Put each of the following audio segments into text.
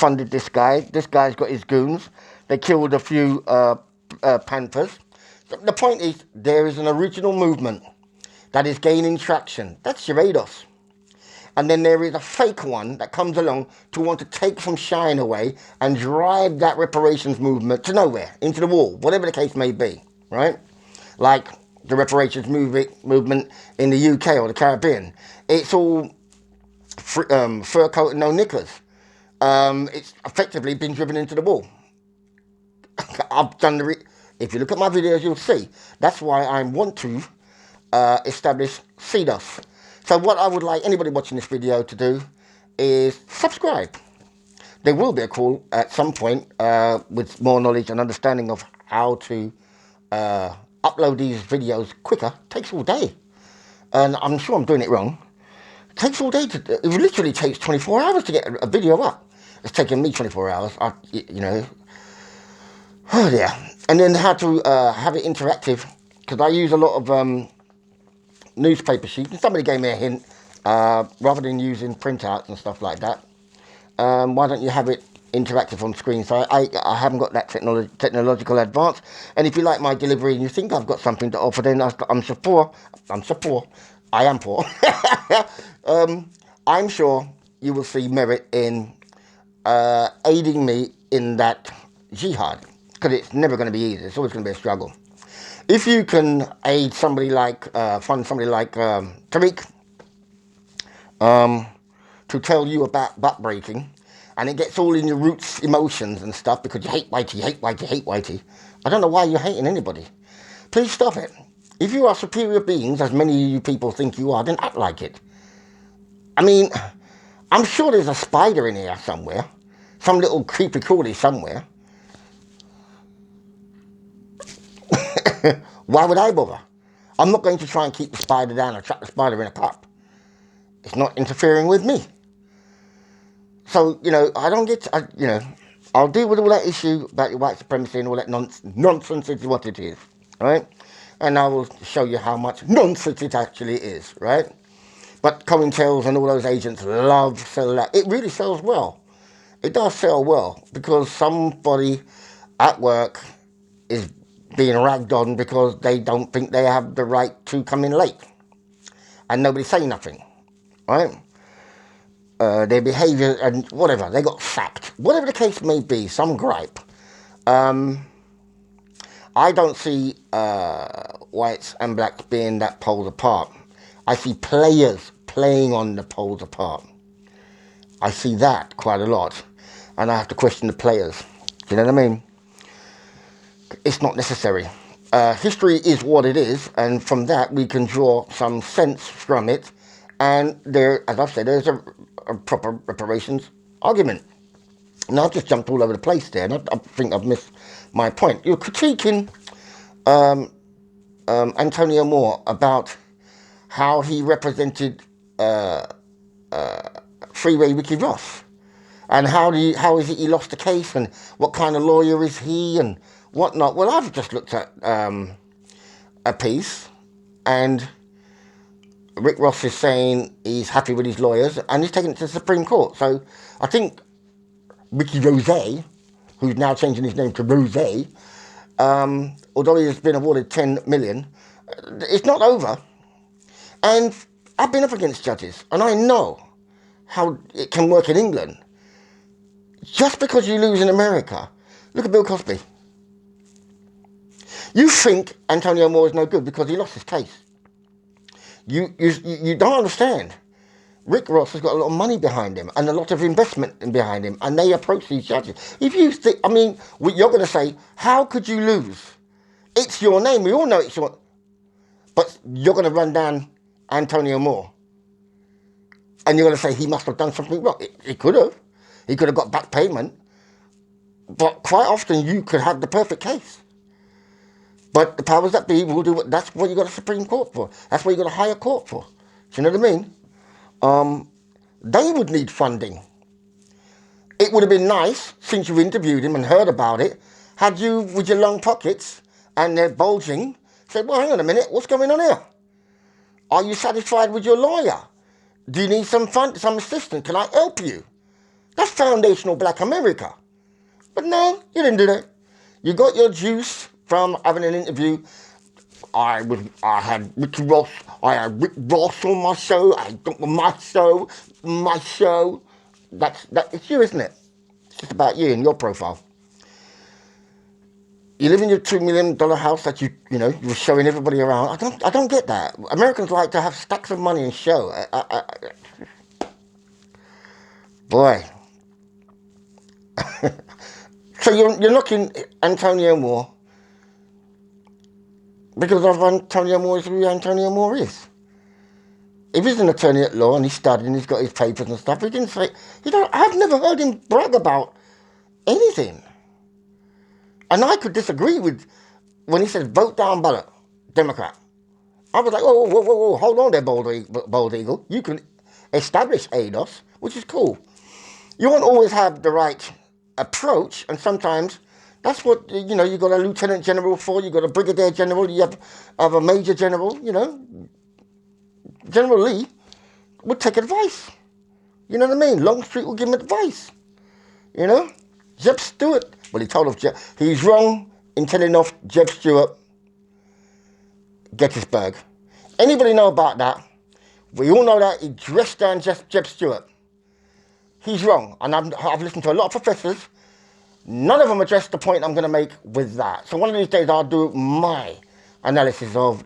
funded this guy. This guy's got his goons. They killed a few Panthers. The point is, there is an original movement that is gaining traction. That's your ADOS. And then there is a fake one that comes along to want to take some shine away and drive that reparations movement to nowhere, into the wall, whatever the case may be, right? Like the reparations movement in the UK or the Caribbean. It's all fur coat and no knickers. It's effectively been driven into the wall. I've done if you look at my videos, you'll see. That's why I want to establish CDOS. So what I would like anybody watching this video to do is subscribe. There will be a call at some point with more knowledge and understanding of how to upload these videos quicker. It takes all day. And I'm sure I'm doing it wrong. It takes all day. It literally takes 24 hours to get a video up. It's taken me 24 hours, you know. Oh, yeah. And then how to have it interactive, because I use a lot of newspaper sheets, and somebody gave me a hint, rather than using printouts and stuff like that, why don't you have it interactive on screen? So I haven't got that technological advance, and if you like my delivery and you think I've got something to offer, then I'm so poor. I am poor. I'm sure you will see merit in aiding me in that jihad, because it's never going to be easy. It's always going to be a struggle. If you can aid somebody like, fund somebody like Tariq to tell you about butt breaking, and it gets all in your roots, emotions and stuff, because you hate Whitey, hate Whitey, hate Whitey. I don't know why you're hating anybody. Please stop it. If you are superior beings, as many of you people think you are, then act like it. I mean, I'm sure there's a spider in here somewhere. Some little creepy crawly somewhere. Why would I bother? I'm not going to try and keep the spider down or trap the spider in a cup. It's not interfering with me. So, you know, I don't get, you know, I'll deal with all that issue about your white supremacy and all that nonsense is what it is, right? And I will show you how much nonsense it actually is, right? But COINTELS and all those agents love sell that. It really sells well. It does sell well, because somebody at work is being ragged on because they don't think they have the right to come in late. And nobody say nothing, right? Their behaviour and whatever, they got sacked. Whatever the case may be, some gripe. I don't see whites and blacks being that poles apart. I see players playing on the poles apart. I see that quite a lot. And I have to question the players. Do you know what I mean? It's not necessary. History is what it is, and from that we can draw some sense from it. And there, as I've said, there's a proper reparations argument. Now I've just jumped all over the place there, and I think I've missed my point. You're critiquing Antonio Moore about how he represented Freeway Ricky Ross, and how is it he lost the case, and what kind of lawyer is he, and whatnot. Well, I've just looked at a piece, and Rick Ross is saying he's happy with his lawyers, and he's taking it to the Supreme Court. So I think Ricky Rose, who's now changing his name to Rose, although he has been awarded 10 million, it's not over. And I've been up against judges, and I know how it can work in England. Just because you lose in America, look at Bill Cosby. You think Antonio Moore is no good because he lost his case. You don't understand. Rick Ross has got a lot of money behind him and a lot of investment behind him, and they approach these judges. If you think, I mean, you're going to say, how could you lose? It's your name. We all know it's your... But you're going to run down Antonio Moore, and you're going to say he must have done something wrong. He could have. He could have got back payment. But quite often you could have the perfect case. But the powers that be will do what... That's what you got a Supreme Court for. That's what you got a higher court for. Do you know what I mean? They would need funding. It would have been nice, since you interviewed him and heard about it, had you, with your long pockets and they're bulging, said, well, hang on a minute, what's going on here? Are you satisfied with your lawyer? Do you need some assistance? Can I help you? That's foundational black America. But no, you didn't do that. You got your juice from having an interview. I had Ricky Ross. I had Rick Ross on my show. I got my show. It's you, isn't it? It's just about you and your profile. You live in your $2 million house that you were showing everybody around. I don't get that. Americans like to have stacks of money and show. Boy. So you're knocking Antonio Moore because of Antonio Moore is who Antonio Moore is. If he's an attorney at law and he's studying and he's got his papers and stuff, he didn't say, I've never heard him brag about anything. And I could disagree with when he says vote down ballot, Democrat. I was like, whoa, hold on there, Bald Eagle. You can establish ADOS, which is cool. You won't always have the right approach, and sometimes that's what, you got a lieutenant general for, you got a brigadier general, you have a major general, General Lee would take advice. You know what I mean? Longstreet will give him advice. Jeb Stuart, well, he told off Jeb, he's wrong in telling off Jeb Stuart, Gettysburg. Anybody know about that? We all know that he dressed down Jeb Stuart. He's wrong, and I've listened to a lot of professors. None of them address the point I'm going to make with that. So one of these days I'll do my analysis of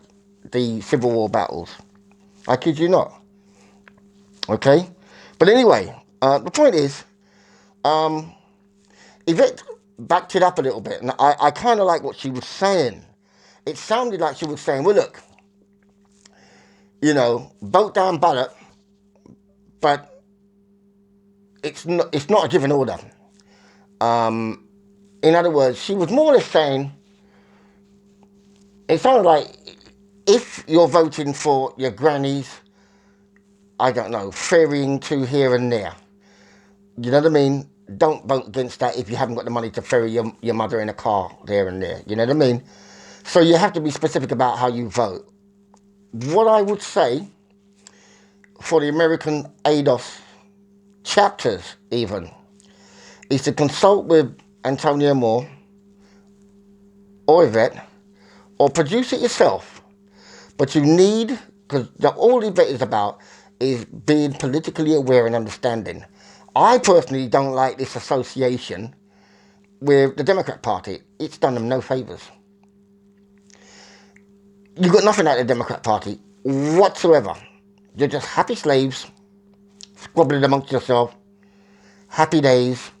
the Civil War battles. I kid you not. Okay? But anyway, the point is, Yvette backed it up a little bit, and I kind of like what she was saying. It sounded like she was saying, well, look, vote down ballot, but it's not a given order. In other words, she was more or less saying, it sounded like if you're voting for your grannies, I don't know, ferrying to here and there, you know what I mean? Don't vote against that if you haven't got the money to ferry your mother in a car there and there, you know what I mean? So you have to be specific about how you vote. What I would say for the American ADOS chapters even is to consult with Antonio Moore or Yvette or produce it yourself. But you need, because all Yvette is about is being politically aware and understanding. I personally don't like this association with the Democrat Party. It's done them no favours. You've got nothing out of the Democrat Party whatsoever. You're just happy slaves, squabbling amongst yourself, happy days.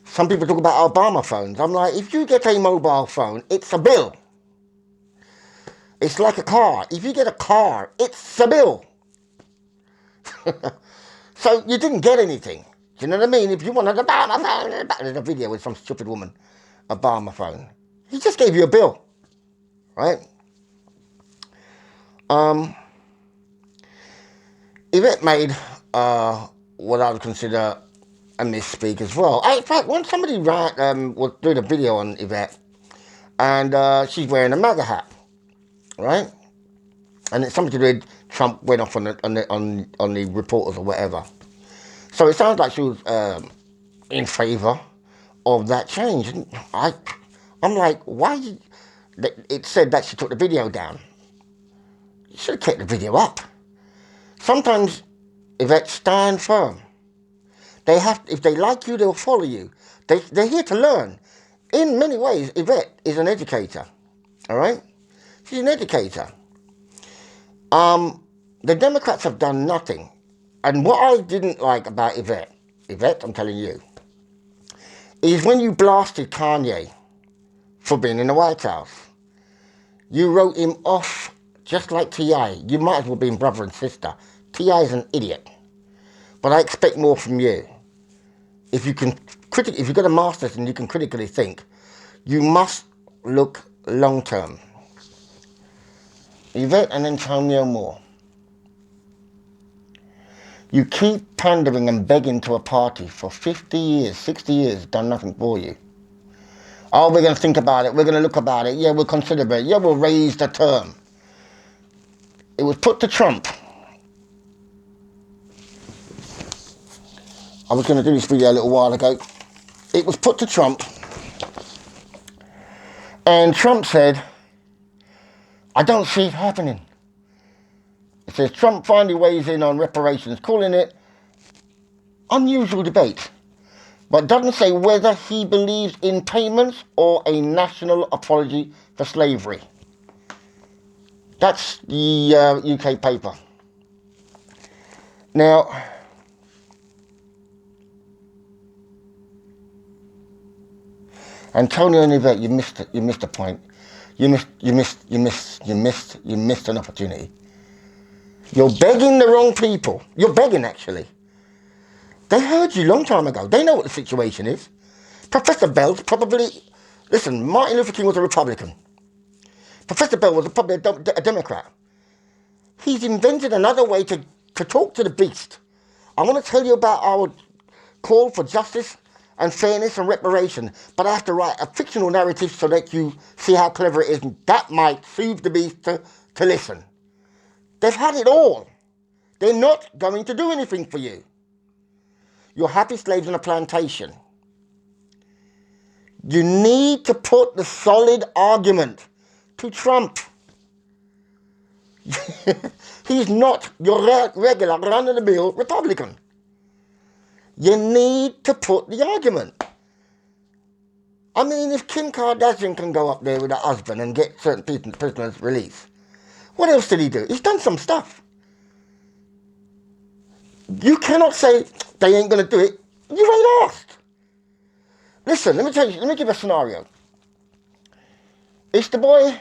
Some people talk about Obama phones. I'm like, if you get a mobile phone, it's a bill. It's like a car. If you get a car, it's a bill. So you didn't get anything. Do you know what I mean? If you wanted a Obama phone, there's a video with some stupid woman, Obama phone. He just gave you a bill, right? Yvette made what I would consider a misspeak as well. In fact, when somebody was doing a video on Yvette, and she's wearing a MAGA hat, right? And it's something to do with Trump went off on the reporters or whatever. So it sounds like she was in favour of that change. And I'm like, why? It said that she took the video down. You should have kept the video up. Sometimes Yvette stand firm. If they like you, they'll follow you. They're here to learn. In many ways, Yvette is an educator. All right? She's an educator. The Democrats have done nothing. And what I didn't like about Yvette, I'm telling you, is when you blasted Kanye for being in the White House. You wrote him off just like T.I. You might as well be brother and sister. T.I. is an idiot. But I expect more from you. If you've got a master's and you can critically think, you must look long term. Yvette and Antonio Moore. You keep pandering and begging to a party for 50 years, 60 years, done nothing for you. Oh, we're going to think about it, we're going to look about it, yeah, we'll consider it, yeah, we'll raise the term. It was put to Trump. I was going to do this video a little while ago. It was put to Trump. And Trump said, I don't see it happening. It says, Trump finally weighs in on reparations, calling it unusual debate, but doesn't say whether he believes in payments or a national apology for slavery. That's the UK paper. Now, Antonio and Yvette, you missed it. You missed a point. You missed an opportunity. You're begging the wrong people. You're begging, actually. They heard you a long time ago. They know what the situation is. Professor Bell's probably... Listen, Martin Luther King was a Republican. Professor Bell was probably a Democrat. He's invented another way to talk to the beast. I want to tell you about our call for justice and fairness and reparation, but I have to write a fictional narrative so that you see how clever it is, and that might soothe the beast to listen. They've had it all. They're not going to do anything for you. You're happy slaves on a plantation. You need to put the solid argument to Trump. He's not your regular run-of-the-mill Republican. You need to put the argument. I mean, if Kim Kardashian can go up there with her husband and get certain prisoners released, what else did he do? He's done some stuff. You cannot say they ain't going to do it. You ain't asked. Listen, let me give you a scenario. It's the boy,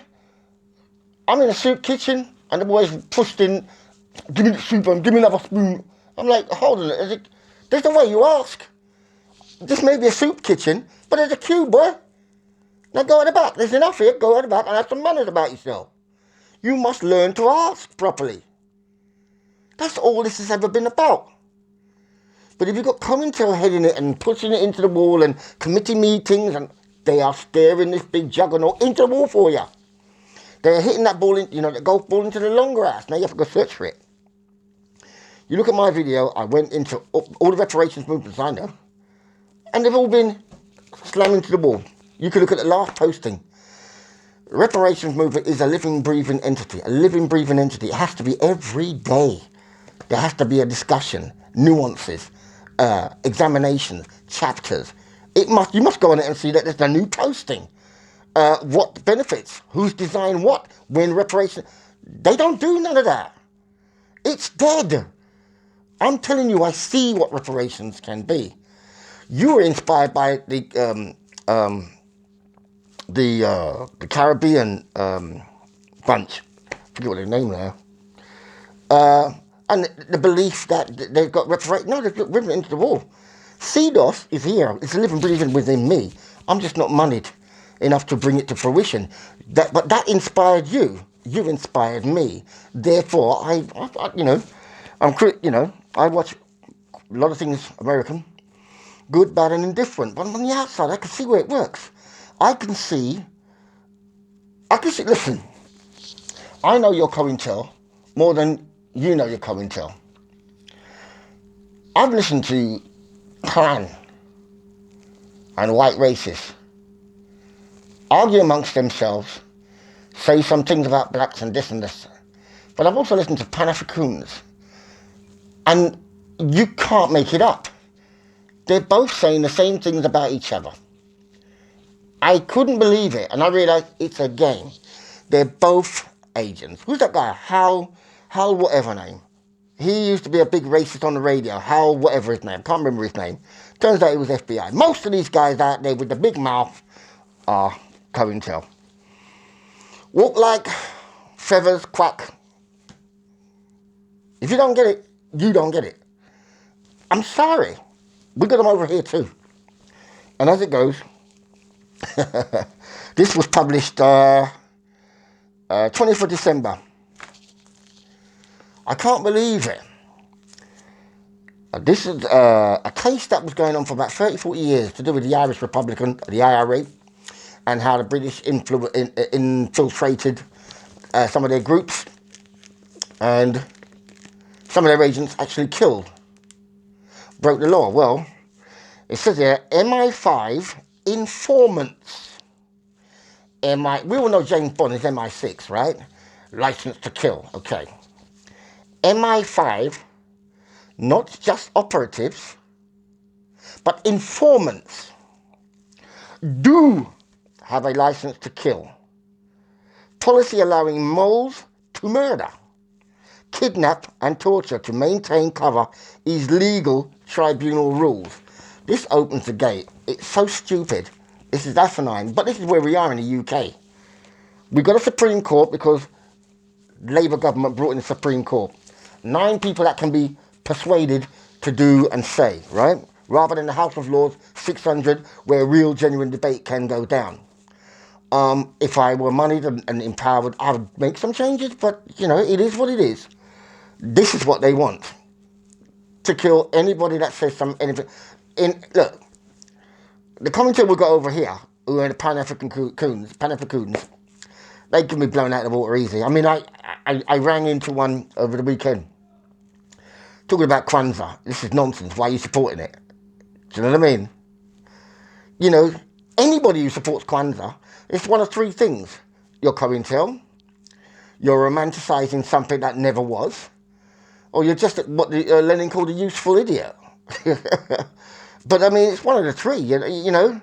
I'm in a soup kitchen, and the boy's pushed in, give me the soup and give me another spoon. I'm like, hold on, there's the way you ask. This may be a soup kitchen, but there's a queue, boy. Now go at the back. There's enough here. Go at the back and have some manners about yourself. You must learn to ask properly. That's all this has ever been about. But if you've got COINTEL heading it and pushing it into the wall and committee meetings, and they are staring this big juggernaut into the wall for you. They're hitting that ball, the golf ball into the long grass. Now you have to go search for it. You look at my video, I went into all the reparations movements I know, and they've all been slammed into the wall. You can look at the last posting. The reparations movement is a living, breathing entity. A living, breathing entity. It has to be every day. There has to be a discussion, nuances, examinations, chapters. You must go on it and see that there's a new posting. What benefits? Who's designed what? When reparations? They don't do none of that. It's dead. I'm telling you, I see what reparations can be. You were inspired by the Caribbean bunch. I forget what their name now. And the belief that they've got reparations. No, they've driven it into the wall. CDOS is here. It's living, breathing within me. I'm just not moneyed enough to bring it to fruition. But that inspired you. You inspired me. Therefore, I watch a lot of things American, good, bad, and indifferent. But on the outside, I can see where it works. I can see, listen, I know your COINTEL more than you know your COINTEL. I've listened to Klan and white racists argue amongst themselves, say some things about blacks and this and this. But I've also listened to Pan-Africans, and you can't make it up. They're both saying the same things about each other. I couldn't believe it, and I realised it's a game. They're both agents. Who's that guy? Hal whatever name. He used to be a big racist on the radio. Hal whatever his name. Can't remember his name. Turns out he was FBI. Most of these guys out there with the big mouth are COINTEL. Walk like feathers, quack. If you don't get it, you don't get it. I'm sorry. We got them over here too. And as it goes, this was published 20th of December. I can't believe it. This is a case that was going on for about 30, 40 years to do with the Irish Republican, the IRA, and how the British infiltrated some of their groups, and some of their agents actually killed broke the law? Well, it says here, MI5 informants. We all know James Bond is MI6, right? License to kill, okay. MI5, not just operatives, but informants do have a license to kill. Policy allowing moles to murder, kidnap and torture to maintain cover is legal tribunal rules. This opens the gate. It's so stupid. This is asinine. But this is where we are in the UK. We got a Supreme Court because Labour government brought in the Supreme Court. 9 people that can be persuaded to do and say, right? Rather than the House of Lords, 600, where real genuine debate can go down. If I were moneyed and empowered, I would make some changes, but, you know, it is what it is. This is what they want. To kill anybody that says anything. Look, the commentator we got over here, who are the Pan-African coons, they can be blown out of the water easy. I mean, I rang into one over the weekend, talking about Kwanzaa. This is nonsense. Why are you supporting it? Do you know what I mean? You know, anybody who supports Kwanzaa, it's one of 3 things. You're COINTEL, you're romanticising something that never was, or you're just what Lenin called a useful idiot. But I mean, it's one of the 3, you know.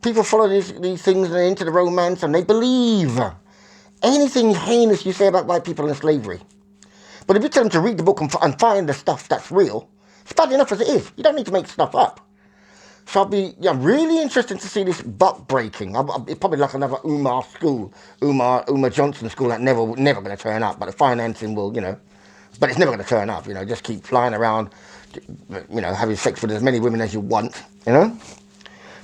People follow these things and they're into the romance and they believe anything heinous you say about white people and slavery. But if you tell them to read the book and find the stuff that's real, it's bad enough as it is. You don't need to make stuff up. So I'll be really interested to see this buck breaking. It's probably like another Umar Johnson school that never going to turn up. But the financing will, you know, but it's never going to turn up. You know, just keep flying around, you know, having sex with as many women as you want. You know,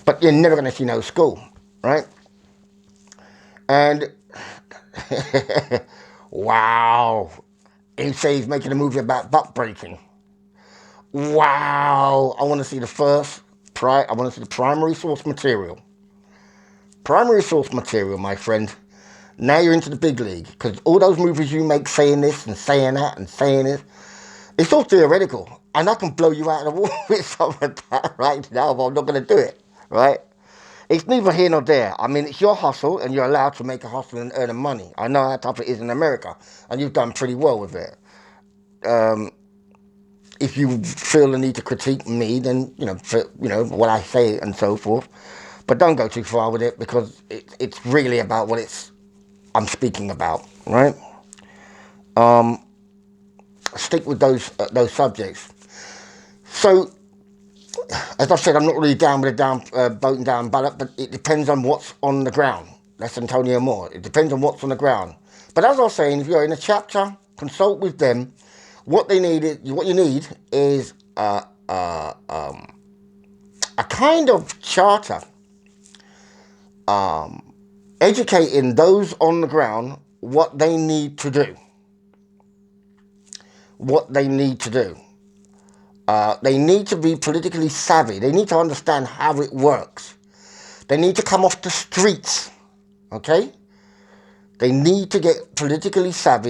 but you're never going to see no school, right? And wow, he says he's making a movie about buck breaking. Wow, I want to see I want to see the primary source material. Primary source material, my friend. Now you're into the big league. Because all those movies you make saying this and saying that and saying this, it's all theoretical. And I can blow you out of the water with some of that right now, but I'm not going to do it, right? It's neither here nor there. I mean, it's your hustle, and you're allowed to make a hustle and earn money. I know how tough it is in America, and you've done pretty well with it. If you feel the need to critique me, then, you know, what I say and so forth. But don't go too far with it, because it's really about what I'm speaking about, right? Stick with those subjects. So, as I said, I'm not really down with a voting down ballot, but it depends on what's on the ground. That's Antonio Moore. It depends on what's on the ground. But as I was saying, if you're in a chapter, consult with them. What you need is a kind of charter, educating those on the ground what they need to do. They need to be politically savvy. They need to understand how it works. They need to come off the streets, okay? They need to get politically savvy